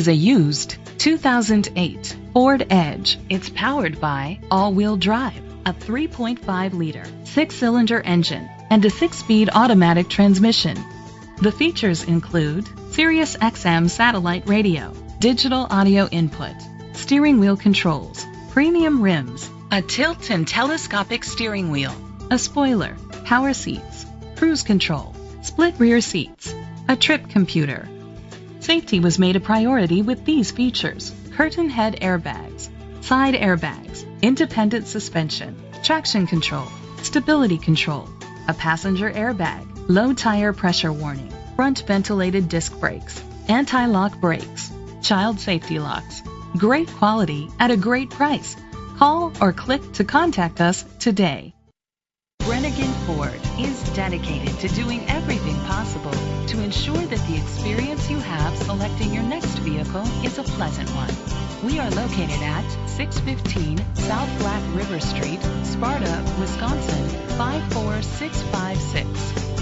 is a used 2008 Ford Edge. It's powered by all-wheel drive, a 3.5-liter six-cylinder engine, and a 6-speed automatic transmission. The features include Sirius XM satellite radio, digital audio input, steering wheel controls, premium rims, a tilt and telescopic steering wheel, a spoiler, power seats, cruise control, split rear seats, a trip computer. Safety was made a priority with these features: curtain head airbags, side airbags, independent suspension, traction control, stability control, a passenger airbag, low tire pressure warning, front ventilated disc brakes, anti-lock brakes, child safety locks. Great quality at a great price. Call or click to contact us today. Brennigan Ford is dedicated to doing everything possible to ensure that the experience you have selecting your next vehicle is a pleasant one. We are located at 615 South Black River Street, Sparta, Wisconsin 54656.